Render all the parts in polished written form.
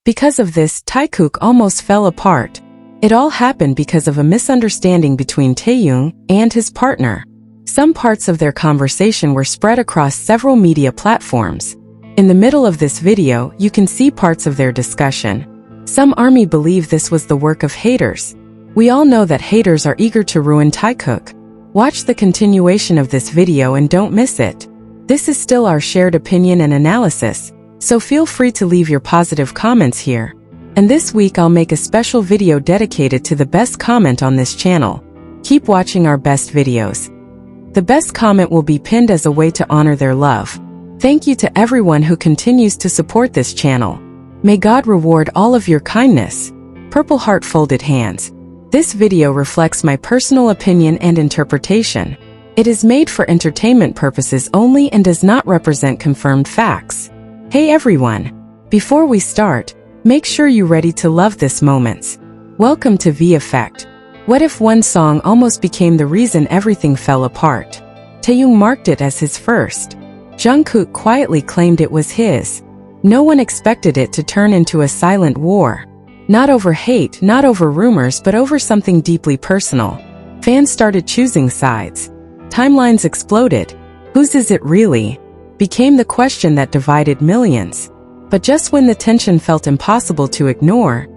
Because of this, Taekook almost fell apart. It all happened because of a misunderstanding between Taehyung and his partner. Some parts of their conversation were spread across several media platforms. In the middle of this video, you can see parts of their discussion. Some ARMY believe this was the work of haters. We all know that haters are eager to ruin Taekook. Watch the continuation of this video and don't miss it. This is still our shared opinion and analysis, so feel free to leave your positive comments here. And this week I'll make a special video dedicated to the best comment on this channel. Keep watching our best videos. The best comment will be pinned as a way to honor their love. Thank you to everyone who continues to support this channel. May God reward all of your kindness. Purple heart folded hands. This video reflects my personal opinion and interpretation. It is made for entertainment purposes only and does not represent confirmed facts. Hey everyone! Before we start, make sure you're ready to love this moments. Welcome to VKook. What if one song almost became the reason everything fell apart? Taehyung marked it as his first. Jungkook quietly claimed it was his. No one expected it to turn into a silent war. Not over hate, not over rumors, but over something deeply personal. Fans started choosing sides. Timelines exploded. Whose is it really? Became the question that divided millions. But just when the tension felt impossible to ignore,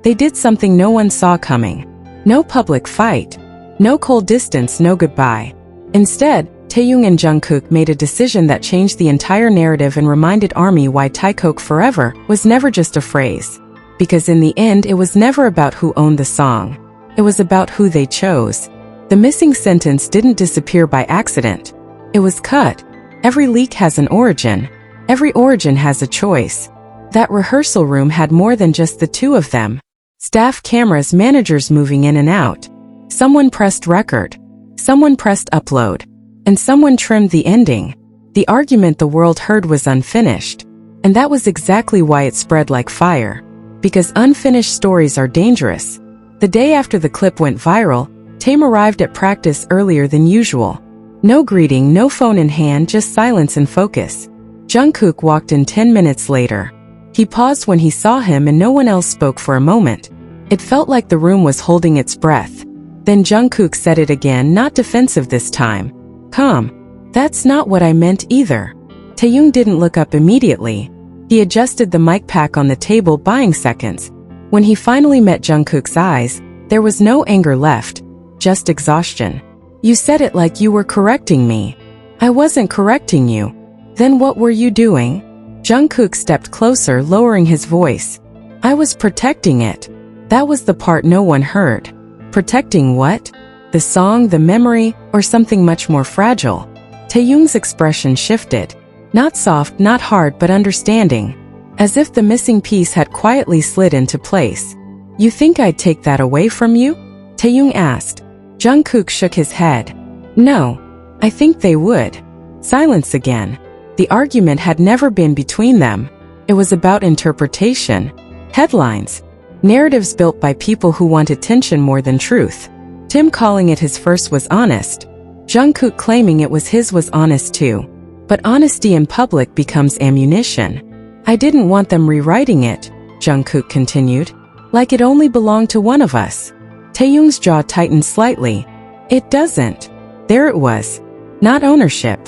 they did something no one saw coming. No public fight. No cold distance, no goodbye. Instead, Taehyung and Jungkook made a decision that changed the entire narrative and reminded ARMY why Taekook forever was never just a phrase. Because in the end, it was never about who owned the song. It was about who they chose. The missing sentence didn't disappear by accident. It was cut. Every leak has an origin. Every origin has a choice. That rehearsal room had more than just the two of them. Staff, cameras, managers moving in and out. Someone pressed record. Someone pressed upload. And someone trimmed the ending. The argument the world heard was unfinished. And that was exactly why it spread like fire. Because unfinished stories are dangerous. The day after the clip went viral, Taehyung arrived at practice earlier than usual. No greeting, no phone in hand, just silence and focus. Jungkook walked in 10 minutes later. He paused when he saw him and no one else spoke for a moment. It felt like the room was holding its breath. Then Jungkook said it again, not defensive this time. Calm. That's not what I meant either. Taehyung didn't look up immediately. He adjusted the mic pack on the table, buying seconds. When he finally met Jungkook's eyes, there was no anger left, just exhaustion. You said it like you were correcting me. I wasn't correcting you. Then what were you doing? Jungkook stepped closer, lowering his voice. I was protecting it. That was the part no one heard. Protecting what? The song, the memory, or something much more fragile? Taehyung's expression shifted. Not soft, not hard, but understanding. As if the missing piece had quietly slid into place. You think I'd take that away from you? Taehyung asked. Jungkook shook his head. No. I think they would. Silence again. The argument had never been between them. It was about interpretation. Headlines. Narratives built by people who want attention more than truth. Tim calling it his first was honest. Jungkook claiming it was his was honest too. But honesty in public becomes ammunition. I didn't want them rewriting it, Jungkook continued. Like it only belonged to one of us. Taehyung's jaw tightened slightly. It doesn't. There it was. Not ownership.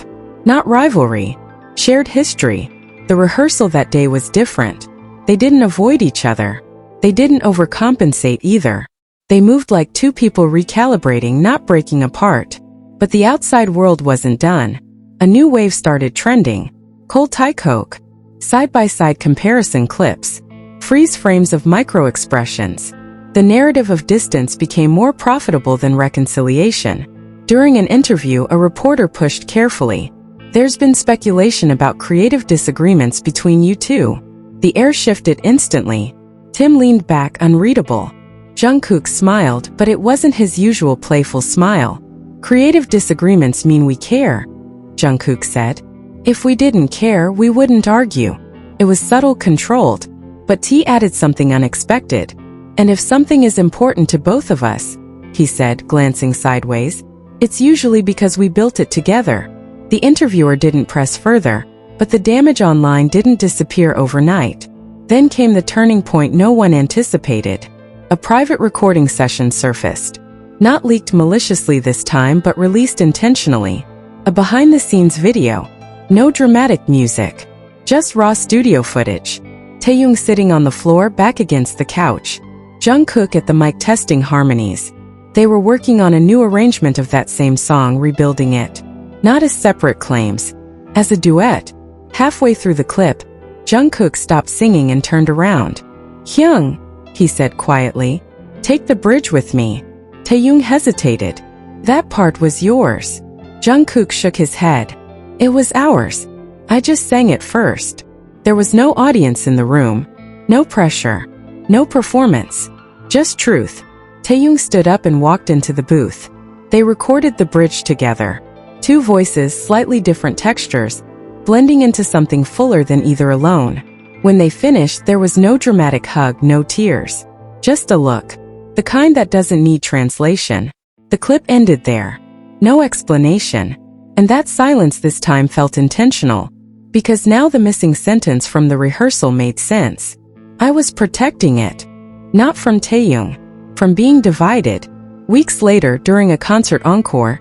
Not rivalry. Shared history. The rehearsal that day was different. They didn't avoid each other. They didn't overcompensate either. They moved like two people recalibrating, not breaking apart. But the outside world wasn't done. A new wave started trending. Cold Taekook. Side-by-side comparison clips. Freeze frames of micro-expressions. The narrative of distance became more profitable than reconciliation. During an interview, a reporter pushed carefully. There's been speculation about creative disagreements between you two. The air shifted instantly. Tim leaned back, unreadable. Jungkook smiled, but it wasn't his usual playful smile. Creative disagreements mean we care, Jungkook said. If we didn't care, we wouldn't argue. It was subtle, controlled. But T added something unexpected. And if something is important to both of us, he said, glancing sideways, it's usually because we built it together. The interviewer didn't press further, but the damage online didn't disappear overnight. Then came the turning point no one anticipated. A private recording session surfaced. Not leaked maliciously this time but released intentionally. A behind-the-scenes video. No dramatic music. Just raw studio footage. Taehyung sitting on the floor back against the couch. Jungkook at the mic testing harmonies. They were working on a new arrangement of that same song, rebuilding it. Not as separate claims. As a duet. Halfway through the clip, Jungkook stopped singing and turned around. "Hyung," he said quietly. "Take the bridge with me." Taehyung hesitated. "That part was yours." Jungkook shook his head. "It was ours. I just sang it first." There was no audience in the room. No pressure. No performance. Just truth. Taehyung stood up and walked into the booth. They recorded the bridge together. Two voices, slightly different textures, blending into something fuller than either alone. When they finished, there was no dramatic hug, no tears. Just a look. The kind that doesn't need translation. The clip ended there. No explanation. And that silence this time felt intentional. Because now the missing sentence from the rehearsal made sense. I was protecting it. Not from Taehyung. From being divided. Weeks later, during a concert encore,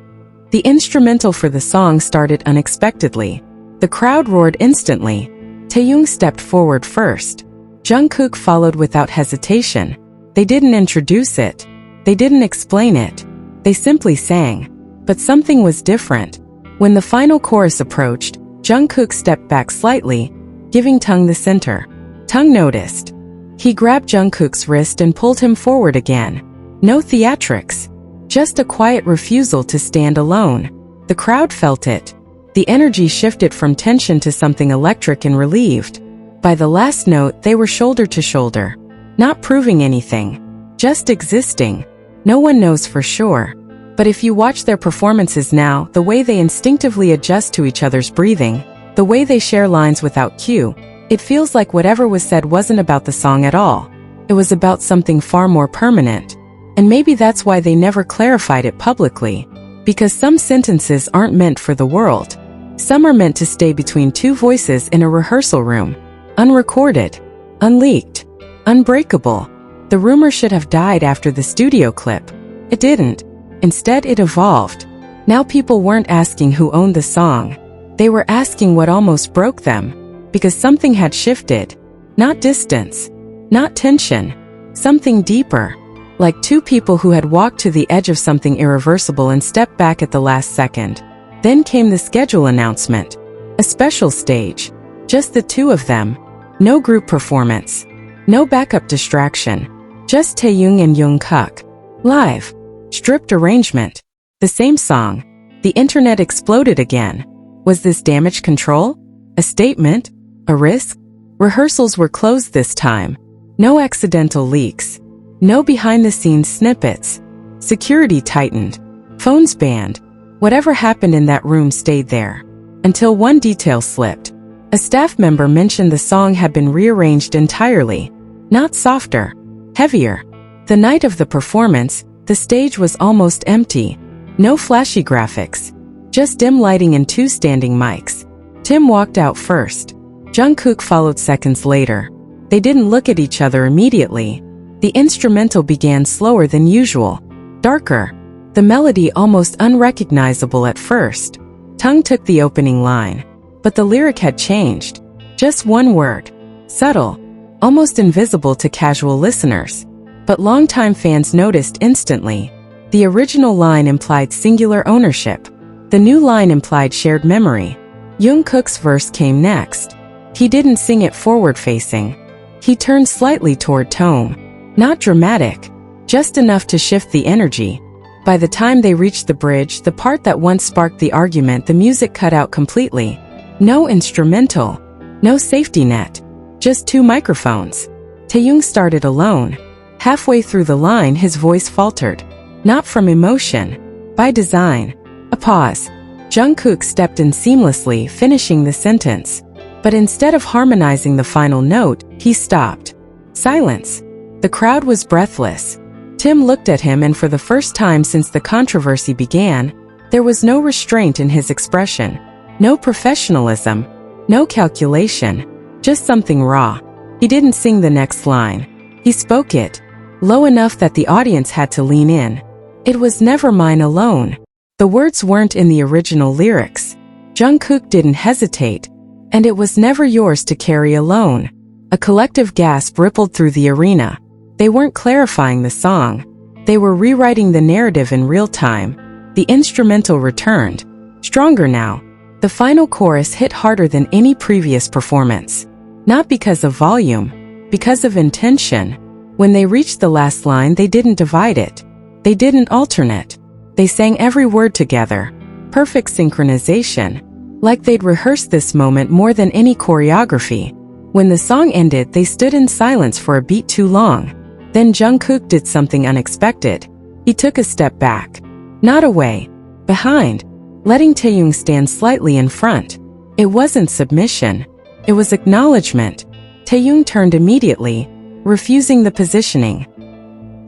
the instrumental for the song started unexpectedly. The crowd roared instantly. Taehyung stepped forward first. Jungkook followed without hesitation. They didn't introduce it. They didn't explain it. They simply sang. But something was different. When the final chorus approached, Jungkook stepped back slightly, giving Taehyung the center. Taehyung noticed. He grabbed Jungkook's wrist and pulled him forward again. No theatrics. Just a quiet refusal to stand alone. The crowd felt it. The energy shifted from tension to something electric and relieved. By the last note, they were shoulder to shoulder. Not proving anything. Just existing. No one knows for sure. But if you watch their performances now, the way they instinctively adjust to each other's breathing, the way they share lines without cue, it feels like whatever was said wasn't about the song at all. It was about something far more permanent. And maybe that's why they never clarified it publicly. Because some sentences aren't meant for the world. Some are meant to stay between two voices in a rehearsal room. Unrecorded. Unleaked. Unbreakable. The rumor should have died after the studio clip. It didn't. Instead, it evolved. Now people weren't asking who owned the song. They were asking what almost broke them. Because something had shifted. Not distance. Not tension. Something deeper. Like two people who had walked to the edge of something irreversible and stepped back at the last second. Then came the schedule announcement. A special stage. Just the two of them. No group performance. No backup distraction. Just Taehyung and Jungkook. Live. Stripped arrangement. The same song. The internet exploded again. Was this damage control? A statement? A risk? Rehearsals were closed this time. No accidental leaks. No behind-the-scenes snippets. Security tightened. Phones banned. Whatever happened in that room stayed there. Until one detail slipped. A staff member mentioned the song had been rearranged entirely. Not softer. Heavier. The night of the performance, the stage was almost empty. No flashy graphics. Just dim lighting and two standing mics. Tim walked out first. Jungkook followed seconds later. They didn't look at each other immediately. The instrumental began slower than usual. Darker. The melody almost unrecognizable at first. Taehyung took the opening line. But the lyric had changed. Just one word. Subtle. Almost invisible to casual listeners. But longtime fans noticed instantly. The original line implied singular ownership. The new line implied shared memory. Jungkook's verse came next. He didn't sing it forward-facing. He turned slightly toward Taehyung. Not dramatic. Just enough to shift the energy. By the time they reached the bridge, the part that once sparked the argument, the music cut out completely. No instrumental. No safety net. Just two microphones. Taehyung started alone. Halfway through the line, his voice faltered. Not from emotion. By design. A pause. Jungkook stepped in seamlessly, finishing the sentence. But instead of harmonizing the final note, he stopped. Silence. The crowd was breathless. Tim looked at him, and for the first time since the controversy began, there was no restraint in his expression. No professionalism. No calculation. Just something raw. He didn't sing the next line. He spoke it, low enough that the audience had to lean in. It was never mine alone. The words weren't in the original lyrics. Jungkook didn't hesitate, and it was never yours to carry alone. A collective gasp rippled through the arena. They weren't clarifying the song. They were rewriting the narrative in real time. The instrumental returned, stronger now. The final chorus hit harder than any previous performance. Not because of volume, because of intention. When they reached the last line, they didn't divide it. They didn't alternate. They sang every word together. Perfect synchronization. Like they'd rehearsed this moment more than any choreography. When the song ended, they stood in silence for a beat too long. Then Jungkook did something unexpected. He took a step back. Not away. Behind. Letting Taehyung stand slightly in front. It wasn't submission. It was acknowledgement. Taehyung turned immediately, refusing the positioning.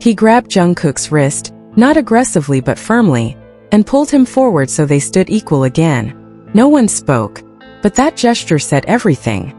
He grabbed Jungkook's wrist, not aggressively but firmly, and pulled him forward so they stood equal again. No one spoke, but that gesture said everything.